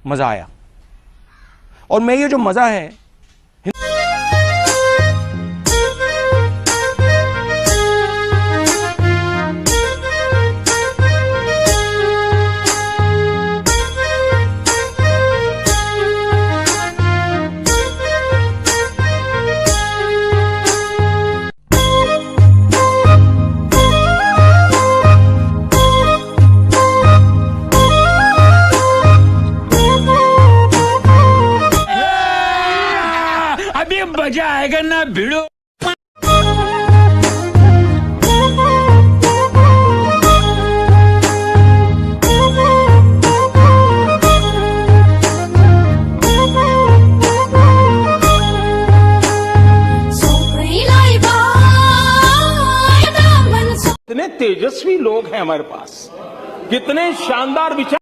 मजा आया। और मैं ये जो मजा है अभी मजा आएगा ना भिड़ो। कितने तेजस्वी लोग हैं हमारे पास, कितने शानदार विचार।